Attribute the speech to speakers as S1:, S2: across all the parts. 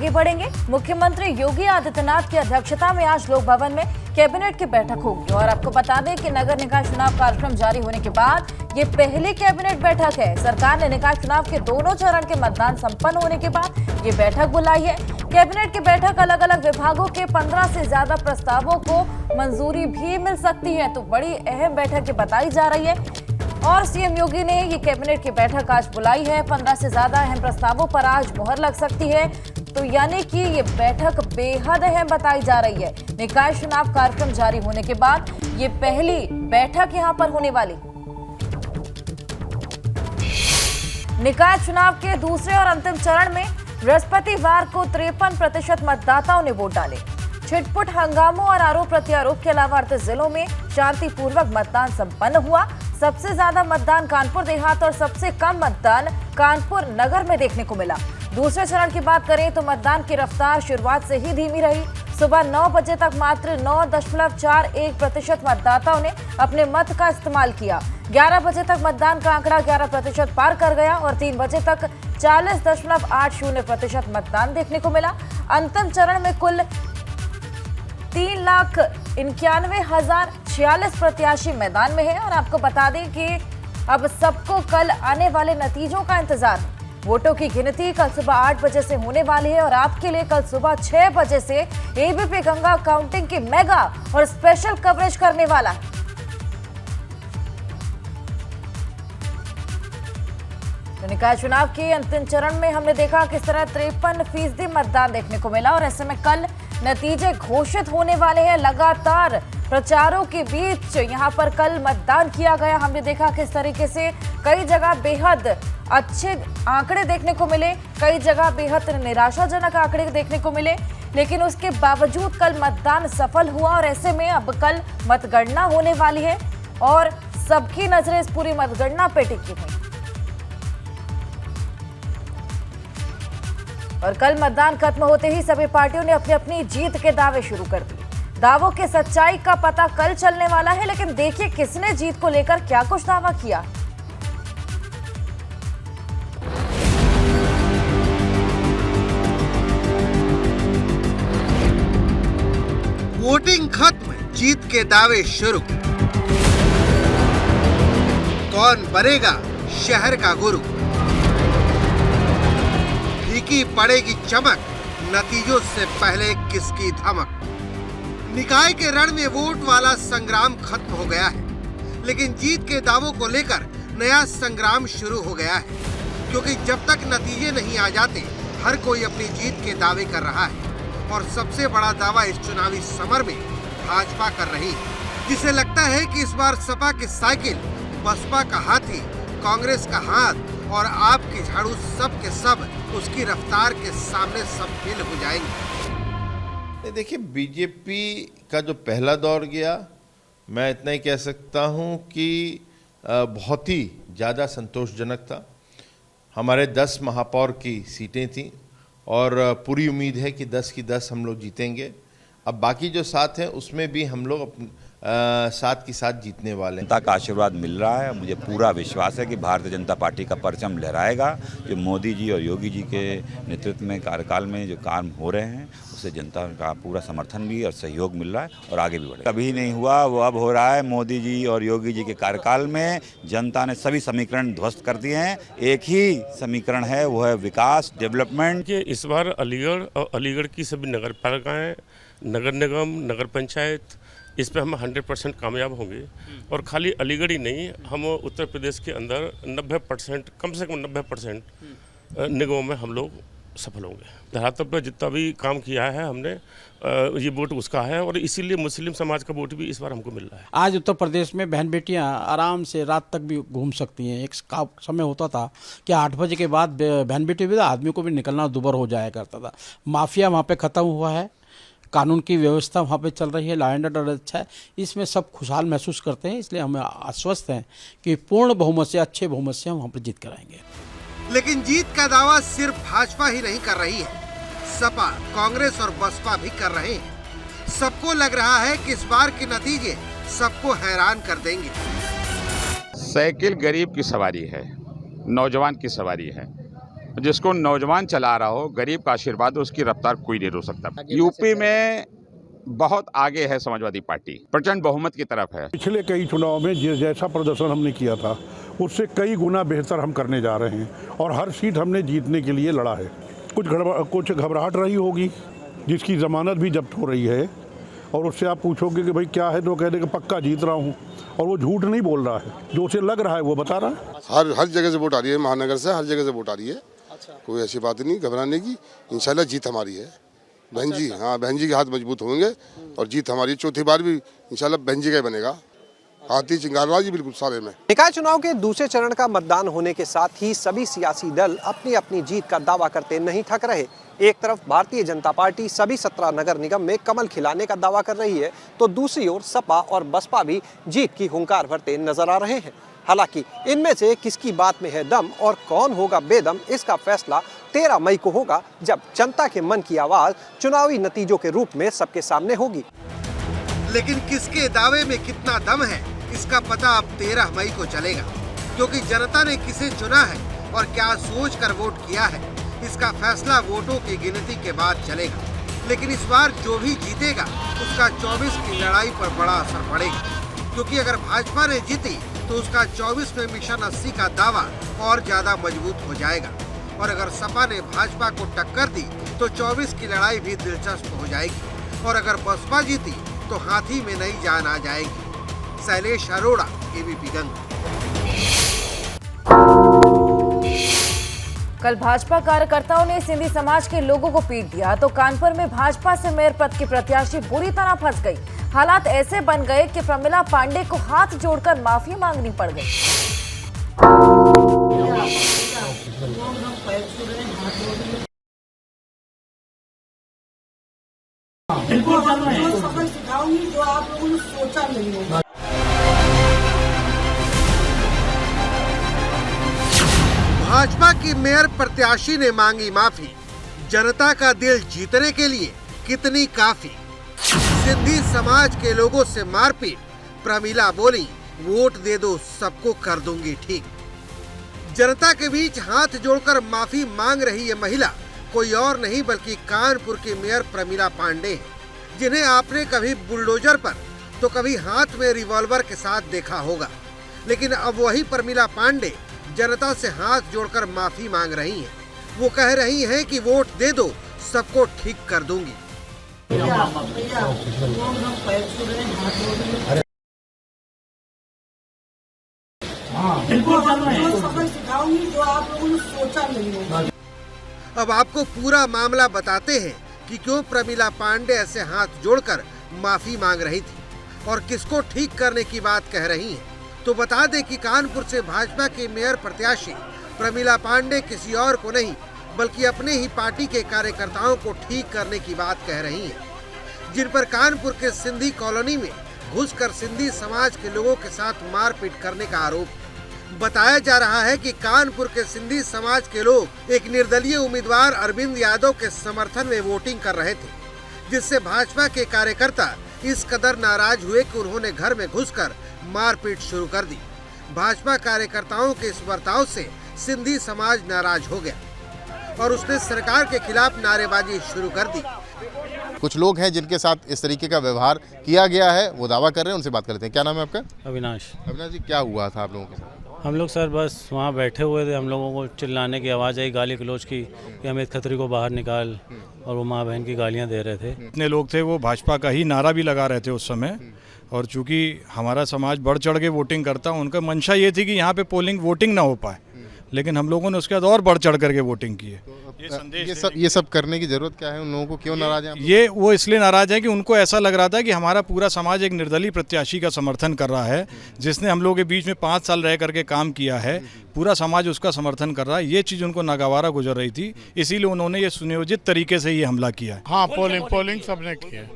S1: आगे बढ़ेंगे। मुख्यमंत्री योगी आदित्यनाथ की अध्यक्षता में आज लोक भवन में कैबिनेट की बैठक होगी और आपको बता दें कि नगर निकाय चुनाव कार्यक्रम जारी होने के बाद ये पहली कैबिनेट बैठक है। सरकार ने निकाय चुनाव के दोनों चरण के मतदान संपन्न होने के बाद ये बैठक बुलाई है। कैबिनेट की बैठक अलग अलग विभागों के 15 से ज्यादा प्रस्तावों को मंजूरी भी मिल सकती है, तो बड़ी अहम बैठक बताई जा रही है। और सीएम योगी ने ये कैबिनेट की बैठक आज बुलाई है। 15 से ज्यादा अहम प्रस्तावों पर आज मोहर लग सकती है, तो यानी कि ये बैठक बेहद अहम बताई जा रही है। निकाय चुनाव कार्यक्रम जारी होने के बाद ये पहली बैठक यहां पर होने वाली। निकाय चुनाव के दूसरे और अंतिम चरण में बृहस्पतिवार को 53% मतदाताओं ने वोट डाले। छिटपुट हंगामों और आरोप प्रत्यारोप के अलावा 38 जिलों में शांतिपूर्वक मतदान संपन्न हुआ। सबसे ज्यादा मतदान कानपुर देहात और सबसे कम मतदान कानपुर नगर में देखने को मिला। दूसरे चरण की बात करें तो मतदान की रफ्तार शुरुआत से ही धीमी रही। सुबह 9 बजे तक मात्र 9.41% मतदाताओं ने अपने मत का इस्तेमाल किया। 11 बजे तक मतदान का आंकड़ा 11% पार कर गया और 3 बजे तक 40.80% मतदान देखने को मिला। अंतिम चरण में कुल 3,91,046 प्रत्याशी मैदान में है और आपको बता दें कि अब सबको कल आने वाले नतीजों का इंतजार है। वोटों की गिनती कल सुबह 8 बजे से होने वाली है और आपके लिए कल सुबह 6 बजे से एबीपी गंगा काउंटिंग की मेगा और स्पेशल कवरेज करने वाला है। निकाय चुनाव के अंतिम चरण में हमने देखा किस तरह 53% मतदान देखने को मिला और ऐसे में कल नतीजे घोषित होने वाले हैं। लगातार प्रचारों के बीच यहां पर कल मतदान किया गया। हमने देखा किस तरीके से कई जगह बेहद अच्छे आंकड़े देखने को मिले, कई जगह बेहद निराशाजनक आंकड़े देखने को मिले, लेकिन उसके बावजूद कल मतदान सफल हुआ और ऐसे में अब कल मतगणना होने वाली है और सबकी नजरें इस पूरी मतगणना पे टिकी हुई। और कल मतदान खत्म होते ही सभी पार्टियों ने अपनी अपनी जीत के दावे शुरू कर दिए। दावों के सच्चाई का पता कल चलने वाला है, लेकिन देखिए किसने जीत को लेकर क्या कुछ दावा किया।
S2: वोटिंग खत्म, जीत के दावे शुरू। कौन बनेगा शहर का गुरु? फीकी पड़ेगी चमक, नतीजों से पहले किसकी धमक? निकाय के रण में वोट वाला संग्राम खत्म हो गया है, लेकिन जीत के दावों को लेकर नया संग्राम शुरू हो गया है, क्योंकि जब तक नतीजे नहीं आ जाते हर कोई अपनी जीत के दावे कर रहा है। और सबसे बड़ा दावा इस चुनावी समर में भाजपा कर रही है, जिसे लगता है कि इस बार सपा की साइकिल, बसपा का हाथी, कांग्रेस का हाथ और आपकी झाड़ू सब के सब उसकी रफ्तार के सामने सब फेल हो जाएंगे।
S3: देखिए, बीजेपी का जो पहला दौर गया, मैं इतना ही कह सकता हूं कि बहुत ही ज़्यादा संतोषजनक था। हमारे 10 महापौर की सीटें थीं और पूरी उम्मीद है कि 10 की 10 हम लोग जीतेंगे। अब बाकी जो 7 हैं उसमें भी हम लोग 7 की 7 जीतने वाले हैं।
S4: जनता का आशीर्वाद मिल रहा है। मुझे पूरा विश्वास है कि भारतीय जनता पार्टी का परचम लहराएगा। जो मोदी जी और योगी जी के नेतृत्व में कार्यकाल में जो काम हो रहे हैं उससे जनता का पूरा समर्थन भी और सहयोग मिल रहा है और आगे भी बढ़ेगा। कभी नहीं हुआ, वो अब हो रहा है। मोदी जी और योगी जी के कार्यकाल में जनता ने सभी समीकरण ध्वस्त कर दिए हैं। एक ही समीकरण है, वो है विकास, डेवलपमेंट।
S5: इस बार अलीगढ़ और अलीगढ़ की सभी नगर पालिकाएं, नगर निगम, नगर पंचायत, इस पे हम 100% कामयाब होंगे। और खाली अलीगढ़ ही नहीं, हम उत्तर प्रदेश के अंदर 90%, कम से कम 90% निगमों में हम लोग सफल होंगे। धरातल पर जितना भी काम किया है हमने, ये वोट उसका है और इसीलिए मुस्लिम समाज का वोट भी इस बार हमको मिल रहा है।
S6: आज उत्तर प्रदेश में बहन बेटियां आराम से रात तक भी घूम सकती हैं। एक समय होता था कि 8 बजे के बाद बहन बेटी भी, आदमी को भी निकलना दुभर हो जाया करता था। माफिया वहाँ पे ख़त्म हुआ है, कानून की व्यवस्था वहाँ पे चल रही है, लॉ एंड ऑर्डर अच्छा है, इसमें सब खुशहाल महसूस करते हैं। इसलिए हम आश्वस्त हैं कि पूर्ण बहुमत से, अच्छे बहुमत से हम वहाँ पर जीत कराएंगे।
S2: लेकिन जीत का दावा सिर्फ भाजपा ही नहीं कर रही है, सपा, कांग्रेस और बसपा भी कर रहे हैं। सबको लग रहा है कि इस बार के नतीजे सबको हैरान कर देंगे।
S7: साइकिल गरीब की सवारी है, नौजवान की सवारी है। जिसको नौजवान चला रहा हो, गरीब का आशीर्वाद हो, उसकी रफ्तार कोई नहीं रोक सकता। यूपी में बहुत आगे है समाजवादी पार्टी, प्रचंड बहुमत की तरफ है।
S8: पिछले कई चुनाव में जैसा प्रदर्शन हमने किया था उससे कई गुना बेहतर हम करने जा रहे हैं और हर सीट हमने जीतने के लिए लड़ा है। कुछ घबराहट रही होगी, जिसकी जमानत भी जब्त हो रही है, और उससे आप पूछोगे कि भाई क्या है, तो कह देगा पक्का जीत रहा हूँ, और वो झूठ नहीं बोल रहा है, जो उसे लग रहा है वो बता रहा है।
S9: हर जगह से वोट आ रही है, महानगर से हर जगह से वोट आ रही है। कोई ऐसी बात नहीं घबराने की, इंशाल्लाह जीत हमारी है। बहन जी, हाँ बहन जी के हाथ मजबूत होंगे और जीत हमारी। चौथी बार भी इंशाल्लाह बहन जी का ही बनेगा। हाथी चिंगारवा जी बिल्कुल सारे में।
S10: निकाय चुनाव के दूसरे चरण का मतदान होने के साथ ही सभी सियासी दल अपनी अपनी जीत का दावा करते नहीं थक रहे। एक तरफ भारतीय जनता पार्टी सभी 17 नगर निगम में कमल खिलाने का दावा कर रही है, तो दूसरी ओर सपा और बसपा भी जीत की हुंकार भरते नजर आ रहे हैं। हालांकि इनमें से किसकी बात में है दम और कौन होगा बेदम, इसका फैसला 13 मई को होगा, जब जनता के मन की आवाज चुनावी नतीजों के रूप में सबके सामने होगी।
S2: लेकिन किसके दावे में कितना दम है, इसका पता अब 13 मई को चलेगा, क्योंकि जनता ने किसे चुना है और क्या सोच कर वोट किया है, इसका फैसला वोटों की गिनती के बाद चलेगा। लेकिन इस बार जो भी जीतेगा उसका 24 की लड़ाई पर बड़ा असर पड़ेगा, क्योंकि अगर भाजपा ने जीती तो उसका 24 में मिशन 80 का दावा और ज्यादा मजबूत हो जाएगा, और अगर सपा ने भाजपा को टक्कर दी तो 24 की लड़ाई भी दिलचस्प हो जाएगी, और अगर बसपा जीती तो हाथी में नई जान आ जाएगी। शैलेश अरोड़ा, एबीपी गंगा।
S1: कल भाजपा कार्यकर्ताओं ने सिंधी समाज के लोगों को पीट दिया, तो कानपुर में भाजपा से मेयर पद की प्रत्याशी बुरी तरह फंस गई। हालात ऐसे बन गए कि प्रमिला पांडे को हाथ जोड़कर माफी मांगनी पड़ गई।
S11: जो आप लोगों ने सोचा नहीं होगा।
S2: भाजपा की मेयर प्रत्याशी ने मांगी माफी। जनता का दिल जीतने के लिए कितनी काफी। सिंधी समाज के लोगों से मारपीट। प्रमिला बोली, वोट दे दो सबको कर दूंगी ठीक। जनता के बीच हाथ जोड़कर माफी मांग रही ये महिला कोई और नहीं बल्कि कानपुर की मेयर प्रमिला पांडे है, जिन्हें आपने कभी बुलडोजर पर तो कभी हाथ में रिवॉल्वर के साथ देखा होगा। लेकिन अब वही प्रमिला पांडे जनता से हाथ जोड़कर माफी मांग रही हैं। वो कह रही हैं कि वोट दे दो सबको ठीक कर दूंगी।
S11: जो आप लोगों ने सोचा नहीं होगा।
S2: अब आपको पूरा मामला बताते हैं कि क्यों प्रमिला पांडे ऐसे हाथ जोड़कर माफी मांग रही थी और किसको ठीक करने की बात कह रही हैं। तो बता दें कि कानपुर से भाजपा के मेयर प्रत्याशी प्रमिला पांडे किसी और को नहीं बल्कि अपने ही पार्टी के कार्यकर्ताओं को ठीक करने की बात कह रही हैं, जिन पर कानपुर के सिंधी कॉलोनी में घुसकर सिंधी समाज के लोगों के साथ मारपीट करने का आरोप। बताया जा रहा है कि कानपुर के सिंधी समाज के लोग एक निर्दलीय उम्मीदवार अरविंद यादव के समर्थन में वोटिंग कर रहे थे, जिससे भाजपा के कार्यकर्ता इस कदर नाराज हुए कि उन्होंने घर में घुसकर मारपीट शुरू कर दी। भाजपा कार्यकर्ताओं के इस बर्ताव से सिंधी समाज नाराज हो गया और उसने सरकार के खिलाफ नारेबाजी शुरू कर दी।
S12: कुछ लोग हैं जिनके साथ इस तरीके का व्यवहार किया गया है, वो दावा कर रहे हैं, उनसे बात करते हैं। क्या नाम है आपका?
S13: अविनाश।
S12: अविनाश जी, क्या हुआ था आप लोगों के साथ?
S13: हम लोग सर बस वहाँ बैठे हुए थे, हम लोगों को चिल्लाने की आवाज़ आई, गाली गलौज की कि अमित खत्री को बाहर निकाल, और वो माँ बहन की गालियाँ दे रहे थे।
S14: इतने लोग थे, वो भाजपा का ही नारा भी लगा रहे थे उस समय, और चूंकि हमारा समाज बढ़ चढ़ के वोटिंग करता, उनका मंशा ये थी कि यहाँ पे पोलिंग वोटिंग ना हो पाए, लेकिन हम लोगों ने उसके बाद और बढ़ चढ़ करके वोटिंग की है।
S12: ये सब करने की जरूरत क्या है? उन लोगों को क्यों नाराज हैं?
S14: ये वो इसलिए नाराज है कि उनको ऐसा लग रहा था कि हमारा पूरा समाज एक निर्दलीय प्रत्याशी का समर्थन कर रहा है, जिसने हम लोगों के बीच में 5 साल रह करके काम किया है, पूरा समाज उसका समर्थन कर रहा है। ये चीज़ उनको नागवारा गुजर रही थी, इसीलिए उन्होंने ये सुनियोजित तरीके से ये हमला किया है।
S15: हाँ, पोलिंग सबने की है,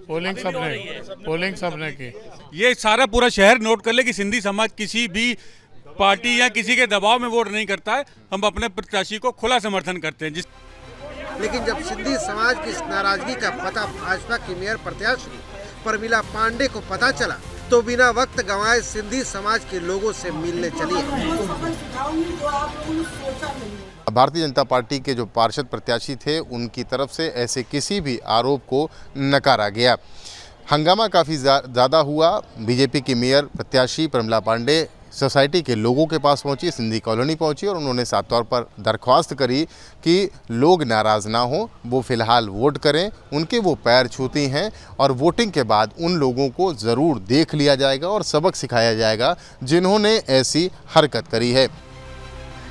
S15: पोलिंग सबने की। ये सारा पूरा शहर नोट कर ले कि सिंधी समाज किसी भी पार्टी या किसी के दबाव में वोट नहीं करता है। हम अपने प्रत्याशी को खुला समर्थन करते हैं।
S2: लेकिन जब सिंधी समाज की इस नाराजगी का पता भाजपा की मेयर प्रत्याशी प्रमिला पांडे को पता चला तो बिना वक्त गंवाए सिंधी समाज के लोगों से मिलने चली।
S12: भारतीय जनता पार्टी के जो पार्षद प्रत्याशी थे उनकी तरफ से ऐसे किसी भी आरोप को नकारा गया। हंगामा काफ़ी ज़्यादा हुआ। बीजेपी की मेयर प्रत्याशी प्रमिला पांडे सोसाइटी के लोगों के पास पहुंची, सिंधी कॉलोनी पहुंची और उन्होंने साफ तौर पर दरख्वास्त करी कि लोग नाराज़ ना हों, वो फ़िलहाल वोट करें। उनके वो पैर छूती हैं और वोटिंग के बाद उन लोगों को ज़रूर देख लिया जाएगा और सबक सिखाया जाएगा जिन्होंने ऐसी हरकत करी है।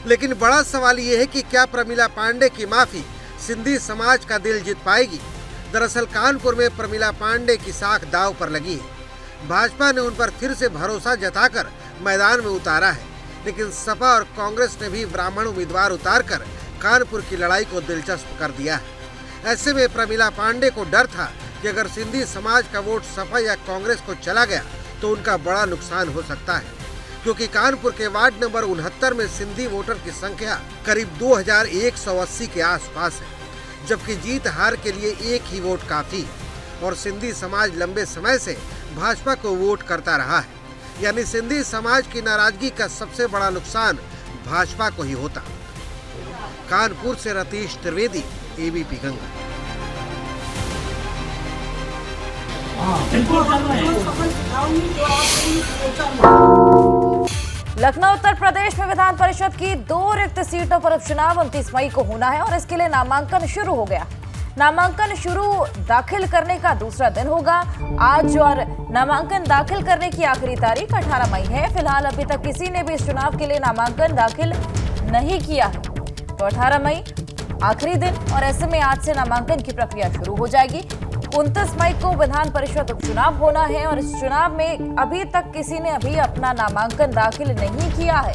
S2: लेकिन बड़ा सवाल ये है कि क्या प्रमिला पांडे की माफ़ी सिंधी समाज का दिल जीत पाएगी? दरअसल कानपुर में प्रमिला पांडे की साख दांव पर लगी है। भाजपा ने उन पर फिर से भरोसा जताकर मैदान में उतारा है, लेकिन सपा और कांग्रेस ने भी ब्राह्मण उम्मीदवार उतारकर कानपुर की लड़ाई को दिलचस्प कर दिया है। ऐसे में प्रमिला पांडे को डर था कि अगर सिंधी समाज का वोट सपा या कांग्रेस को चला गया तो उनका बड़ा नुकसान हो सकता है, क्योंकि कानपुर के वार्ड नंबर 69 में सिंधी वोटर की संख्या करीब 2180 के आसपास है, जबकि जीत हार के लिए एक ही वोट काफी और सिंधी समाज लंबे समय से भाजपा को वोट करता रहा है। यानी सिंधी समाज की नाराजगी का सबसे बड़ा नुकसान भाजपा को ही होता। कानपुर से रतीश त्रिवेदी, एबीपी गंगा।
S1: लखनऊ उत्तर प्रदेश में विधान परिषद की 2 रिक्त सीटों पर उपचुनाव 29 मई को होना है और इसके लिए नामांकन शुरू हो गया। नामांकन दाखिल करने का दूसरा दिन होगा आज और नामांकन दाखिल करने की आखिरी तारीख 18 मई है। फिलहाल अभी तक किसी ने भी इस चुनाव के लिए नामांकन दाखिल नहीं किया है, तो 18 मई आखिरी दिन और ऐसे में आज से नामांकन की प्रक्रिया शुरू हो जाएगी। 29 मई को विधान परिषद उपचुनाव होना है और इस चुनाव में अभी तक किसी ने अभी अपना नामांकन दाखिल नहीं किया है।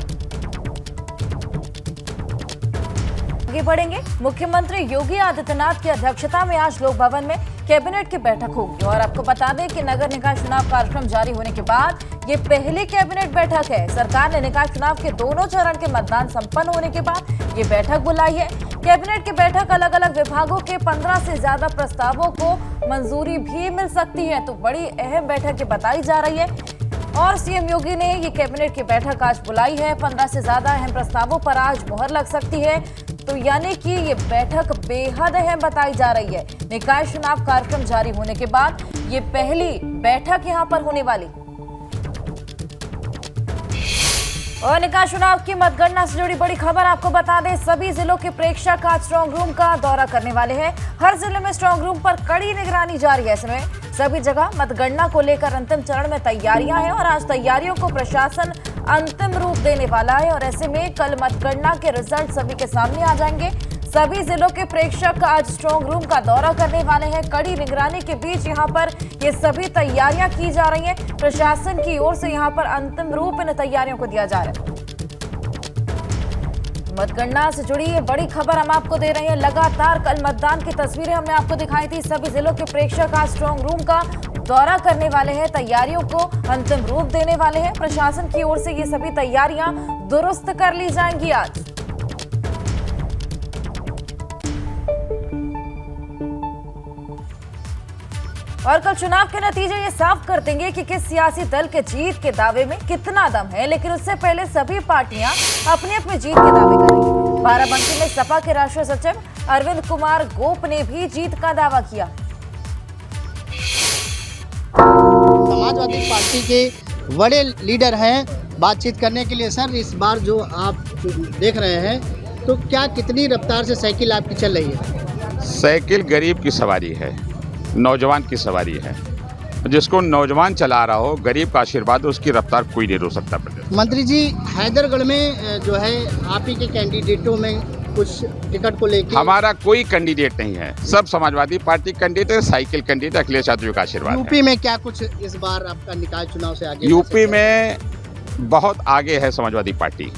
S1: आगे बढ़ेंगे। मुख्यमंत्री योगी आदित्यनाथ की अध्यक्षता में आज लोक भवन में कैबिनेट की बैठक होगी और आपको बता दें कि नगर निकाय चुनाव कार्यक्रम जारी होने के बाद ये पहली कैबिनेट बैठक है। सरकार ने निकाय चुनाव के दोनों चरण के मतदान संपन्न होने के बाद ये बैठक बुलाई है। कैबिनेट की बैठक अलग अलग विभागों के 15 से ज्यादा प्रस्तावों को मंजूरी भी मिल सकती है, तो बड़ी अहम बैठक बताई जा रही है और सीएम योगी ने ये कैबिनेट की बैठक आज बुलाई है। 15 से ज्यादा अहम प्रस्तावों पर आज मुहर लग सकती है, तो यानी कि ये बैठक बेहद अहम बताई जा रही है। निकाय चुनाव कार्यक्रम जारी होने के बाद ये पहली बैठक यहां पर होने वाली। और निकाय चुनाव की मतगणना से जुड़ी बड़ी खबर आपको बता दें, सभी जिलों के प्रेक्षक आज स्ट्रांग रूम का दौरा करने वाले हैं। हर जिले में स्ट्रांग रूम पर कड़ी निगरानी जारी है। इसमें सभी जगह मतगणना को लेकर अंतिम चरण में तैयारियां हैं और आज तैयारियों को प्रशासन अंतिम रूप देने वाला है और ऐसे में कल मतगणना के रिजल्ट सभी के सामने आ जाएंगे। सभी जिलों के प्रेक्षक आज स्ट्रांग रूम का दौरा करने वाले हैं। कड़ी निगरानी के बीच यहां पर ये सभी तैयारियां की जा रही हैं। प्रशासन की ओर से यहां पर अंतिम रूप इन तैयारियों को दिया जा रहा है। मतगणना से जुड़ी ये बड़ी खबर हम आपको दे रहे हैं। लगातार कल मतदान की तस्वीरें हमने आपको दिखाई थी। सभी जिलों के प्रेक्षक आज स्ट्रांग रूम का दौरा करने वाले हैं, तैयारियों को अंतिम रूप देने वाले हैं। प्रशासन की ओर से ये सभी तैयारियां दुरुस्त कर ली जाएंगी आज। और कल चुनाव के नतीजे ये साफ कर देंगे कि किस सियासी दल के जीत के दावे में कितना दम है, लेकिन उससे पहले सभी पार्टियां अपनी अपनी जीत के दावे करेंगी। बाराबंकी में सपा के राष्ट्रीय सचिव अरविंद कुमार गोप ने भी जीत का दावा किया।
S16: समाजवादी पार्टी के बड़े लीडर हैं बातचीत करने के लिए। सर, इस बार जो आप देख रहे हैं तो क्या कितनी रफ्तार से साइकिल आपकी चल रही है?
S7: साइकिल गरीब की सवारी है, नौजवान की सवारी है। जिसको नौजवान चला रहा हो, गरीब का आशीर्वाद, उसकी रफ्तार कोई नहीं रोक सकता।
S16: मंत्री जी, हैदरगढ़ में जो है आप ही के कैंडिडेटों में कुछ टिकट को लेकर
S7: हमारा कोई कैंडिडेट नहीं है, सब समाजवादी पार्टी कैंडिडेट है। साइकिल कैंडिडेट अखिलेश यादव का आशीर्वाद।
S16: यूपी में क्या कुछ इस बार आपका निकाय चुनाव से आगे?
S7: यूपी में बहुत आगे है समाजवादी पार्टी,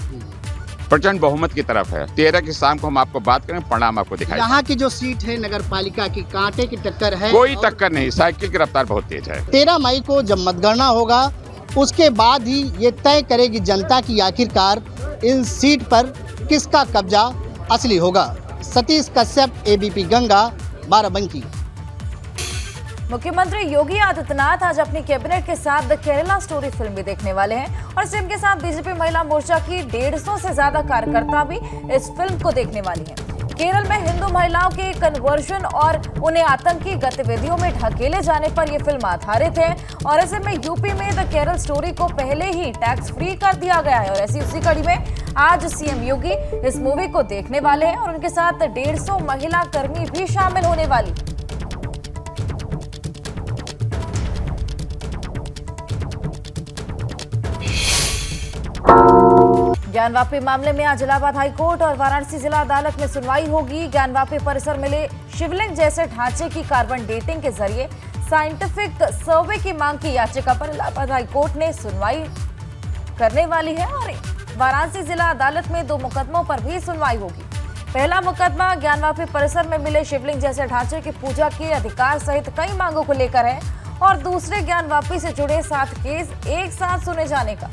S7: प्रचंड बहुमत की तरफ है। 13 की शाम को हम आपको बात करें, परिणाम आपको दिखाई।
S16: यहाँ की जो सीट है नगर पालिका की, कांटे की टक्कर है।
S7: कोई टक्कर नहीं, साइकिल की रफ्तार बहुत तेज है।
S16: 13 मई को जब मतगणना होगा उसके बाद ही ये तय करेगी जनता की आखिरकार इन सीट पर किसका कब्जा असली होगा। सतीश कश्यप, एबीपी गंगा, बाराबंकी।
S1: मुख्यमंत्री योगी आदित्यनाथ आज अपनी कैबिनेट के साथ द केरला स्टोरी फिल्म भी देखने वाले हैं और सिम के साथ बीजेपी महिला मोर्चा की 150 से ज्यादा कार्यकर्ता भी इस फिल्म को देखने वाली हैं। केरल में हिंदू महिलाओं के कन्वर्जन और उन्हें आतंकी गतिविधियों में ढकेले जाने पर यह फिल्म आधारित है और ऐसे में यूपी में द केरल स्टोरी को पहले ही टैक्स फ्री कर दिया गया है और ऐसी उसी कड़ी में आज सीएम योगी इस मूवी को देखने वाले हैं और उनके साथ 150 महिला कर्मी भी शामिल होने वाली। ज्ञानवापी मामले में आज इलाहाबाद हाईकोर्ट और वाराणसी जिला अदालत में सुनवाई होगी। ज्ञानवापी परिसर मिले शिवलिंग जैसे ढांचे की कार्बन डेटिंग के जरिए साइंटिफिक सर्वे की मांग की याचिका पर इलाहाबाद हाईकोर्ट ने सुनवाई करने वाली है और वाराणसी जिला अदालत में 2 मुकदमों पर भी सुनवाई होगी। पहला मुकदमा ज्ञानवापी परिसर में मिले शिवलिंग जैसे ढांचे की पूजा के अधिकार सहित कई मांगों को लेकर है और दूसरे ज्ञानवापी से जुड़े 7 केस एक साथ सुने जाने का।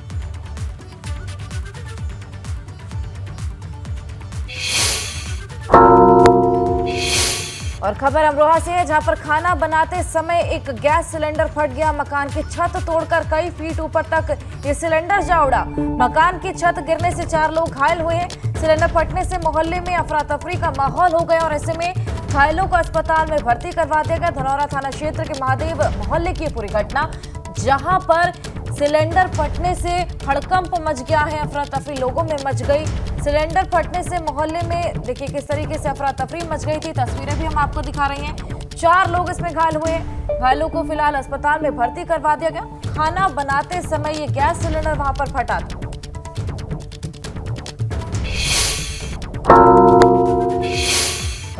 S1: और खबर अमरोहा से है, जहां पर खाना बनाते समय एक गैस सिलेंडर फट गया। मकान की छत तोड़कर कई फीट ऊपर तक ये सिलेंडर जा उड़ा। मकान की छत गिरने से 4 लोग घायल हुए। सिलेंडर फटने से मोहल्ले में अफरा तफरी का माहौल हो गया और ऐसे में घायलों को अस्पताल में भर्ती करवा दिया गया। धनौरा थाना क्षेत्र के महादेव मोहल्ले की पूरी घटना, जहां पर सिलेंडर फटने से हड़कंप मच गया है, अफरा तफरी लोगों में मच गई। सिलेंडर फटने से मोहल्ले में देखिए किस तरीके से अफरा तफरी मच गई थी। तस्वीरें भी हम आपको दिखा रहे हैं। 4 लोग इसमें घायल हुए। घायलों को फिलहाल अस्पताल में भर्ती करवा दिया गया। खाना बनाते समय ये गैस सिलेंडर वहां पर फटा था।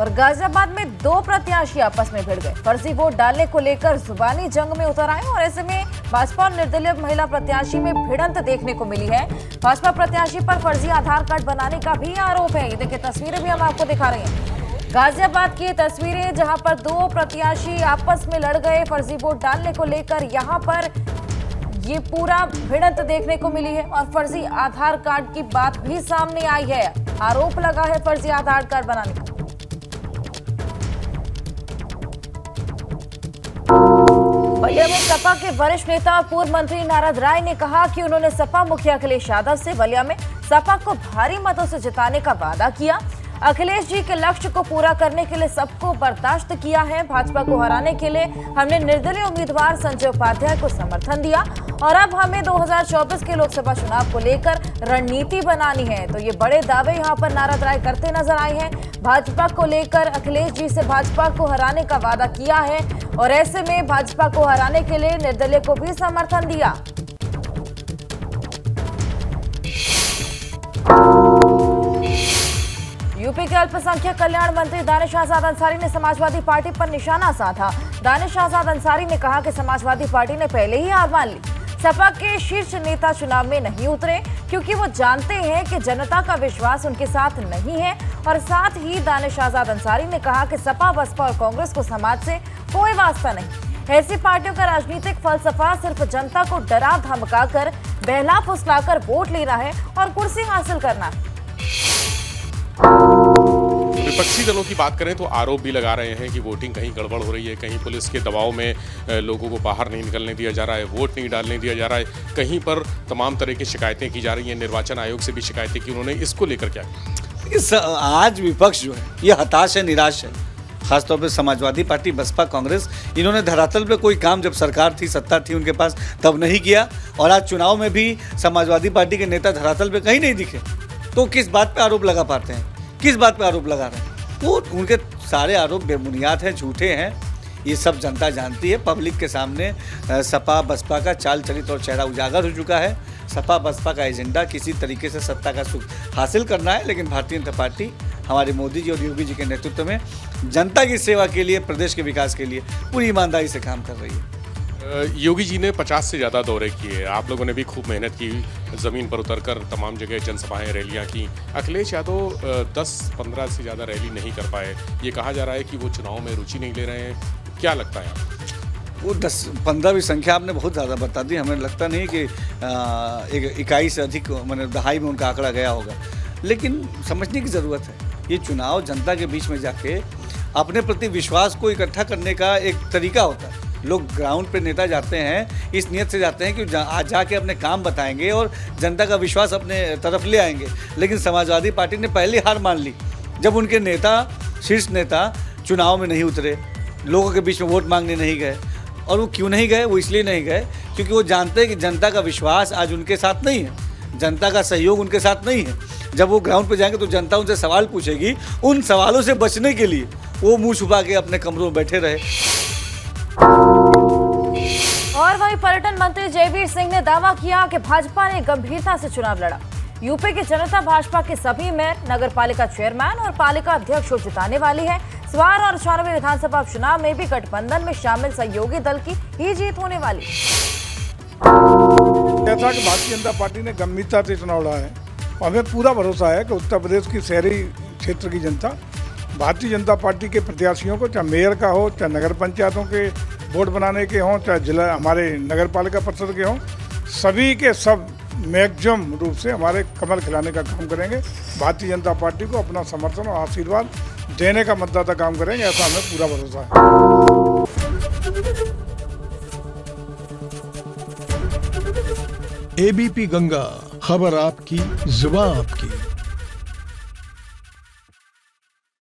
S1: और गाजियाबाद में 2 प्रत्याशी आपस में भिड़ गए। फर्जी वोट डालने को लेकर जुबानी जंग में उतर आए और ऐसे में भाजपा और निर्दलीय महिला प्रत्याशी में भिड़ंत देखने को मिली है। भाजपा प्रत्याशी पर फर्जी आधार कार्ड बनाने का भी आरोप है। ये देखिए तस्वीरें भी हम आपको दिखा रहे हैं। गाजियाबाद की तस्वीरें, जहां पर 2 प्रत्याशी आपस में लड़ गए फर्जी वोट डालने को लेकर। यहां पर ये पूरा भिड़ंत देखने को मिली है और फर्जी आधार कार्ड की बात भी सामने आई है। आरोप लगा है फर्जी आधार कार्ड बनाने का। बलिया में सपा के वरिष्ठ नेता और पूर्व मंत्री नारद राय ने कहा कि उन्होंने सपा मुखिया अखिलेश यादव से बलिया में सपा को भारी मतों से जिताने का वादा किया। अखिलेश जी के लक्ष्य को पूरा करने के लिए सबको बर्दाश्त किया है। भाजपा को हराने के लिए हमने निर्दलीय उम्मीदवार संजय उपाध्याय को समर्थन दिया और अब हमें 2024 के लोकसभा चुनाव को लेकर रणनीति बनानी है। तो ये बड़े दावे यहां पर नारद राय करते नजर आए हैं। भाजपा को लेकर अखिलेश जी से भाजपा को हराने का वादा किया है और ऐसे में भाजपा को हराने के लिए निर्दलीय को भी समर्थन दिया। यूपी के अल्पसंख्यक कल्याण मंत्री दानिश आजाद अंसारी ने समाजवादी पार्टी पर निशाना साधा। दानिश आजाद अंसारी ने कहा कि समाजवादी पार्टी ने पहले ही हार मान ली। सपा के शीर्ष नेता चुनाव में नहीं उतरे क्योंकि वो जानते हैं कि जनता का विश्वास उनके साथ नहीं है। और साथ ही दानिश आजाद अंसारी ने कहा कि सपा, बसपा और कांग्रेस को समाज से कोई वास्ता नहीं। ऐसी पार्टियों का राजनीतिक फलसफा सिर्फ जनता को डरा धमकाकर, बहला फुसलाकर वोट लेना है और कुर्सी हासिल करना है।
S17: विपक्षी दलों की बात करें तो आरोप भी लगा रहे हैं कि वोटिंग कहीं गड़बड़ हो रही है, कहीं पुलिस के दबाव में लोगों को बाहर नहीं निकलने दिया जा रहा है, वोट नहीं डालने दिया जा रहा है, कहीं पर तमाम तरह की शिकायतें की जा रही हैं। निर्वाचन आयोग से भी शिकायतें की उन्होंने। इसको लेकर क्या
S18: आज विपक्ष जो है ये हताश है, निराश है। खासतौर पर समाजवादी पार्टी, बसपा, कांग्रेस, इन्होंने धरातल पे कोई काम जब सरकार थी, सत्ता थी उनके पास, तब नहीं किया और आज चुनाव में भी समाजवादी पार्टी के नेता धरातल पे कहीं नहीं दिखे। तो किस बात पे आरोप लगा पाते हैं, किस बात पे आरोप लगा रहे हैं? वो उनके सारे आरोप बेबुनियाद हैं, झूठे हैं। ये सब जनता जानती है। पब्लिक के सामने सपा बसपा का चाल चलित और चेहरा उजागर हो चुका है। सपा बसपा का एजेंडा किसी तरीके से सत्ता का सुख हासिल करना है, लेकिन भारतीय जनता पार्टी हमारे मोदी जी और योगी जी के नेतृत्व में जनता की सेवा के लिए, प्रदेश के विकास के लिए पूरी ईमानदारी से काम कर रही है।
S17: योगी जी ने 50 से ज़्यादा दौरे किए, आप लोगों ने भी खूब मेहनत की, ज़मीन पर उतरकर तमाम जगह जनसभाएं, रैलियां की। अखिलेश यादव 10-15 से ज़्यादा रैली नहीं कर पाए। ये कहा जा रहा है कि वो चुनाव में रुचि नहीं ले रहे हैं। क्या लगता है आपको?
S18: वो 10-15 की संख्या आपने बहुत ज़्यादा बता दी। हमें लगता नहीं कि एक इकाई से अधिक मैंने दहाई में उनका आंकड़ा गया होगा, लेकिन समझने की ज़रूरत है। ये चुनाव जनता के बीच में जाके अपने प्रति विश्वास को इकट्ठा करने का एक तरीका होता है। लोग ग्राउंड पे नेता जाते हैं इस नियत से जाते हैं कि जाके अपने काम बताएंगे और जनता का विश्वास अपने तरफ ले आएंगे। लेकिन समाजवादी पार्टी ने पहले हार मान ली जब उनके नेता, शीर्ष नेता चुनाव में नहीं उतरे, लोगों के बीच में वोट मांगने नहीं गए। और वो क्यों नहीं गए? वो इसलिए नहीं गए क्योंकि वो जानते हैं कि जनता का विश्वास आज उनके साथ नहीं है, जनता का सहयोग उनके साथ नहीं है। जब वो ग्राउंड पे जाएंगे तो जनता उनसे सवाल पूछेगी, उन सवालों से बचने के लिए वो मुंह छुपा के अपने कमरों में बैठे रहे।
S1: और वहीं पर्यटन मंत्री जयवीर सिंह ने दावा किया कि भाजपा ने गंभीरता से चुनाव लड़ा। यूपी की जनता भाजपा के सभी मेयर, नगर पालिका चेयरमैन और पालिका अध्यक्ष को जिताने वाली है। इस बार और 94 विधानसभा चुनाव में भी गठबंधन में शामिल सहयोगी दल की ही जीत होने वाली।
S8: जैसा कि भारतीय जनता पार्टी ने गंभीरता से चुनाव लड़ा है, हमें पूरा भरोसा है कि उत्तर प्रदेश की शहरी क्षेत्र की जनता भारतीय जनता पार्टी के प्रत्याशियों को, चाहे मेयर का हो, चाहे नगर पंचायतों के वोट बनाने के हों, चाहे जिला हमारे नगर पालिका परिषद के हों, सभी के सब मैक्सिमम रूप से हमारे कमल खिलाने का काम करेंगे। भारतीय जनता पार्टी को अपना समर्थन और आशीर्वाद देने का मतदाता काम करेंगे, ऐसा हमें पूरा भरोसा है।
S19: एबीपी गंगा, खबर आपकी, जुबान आपकी।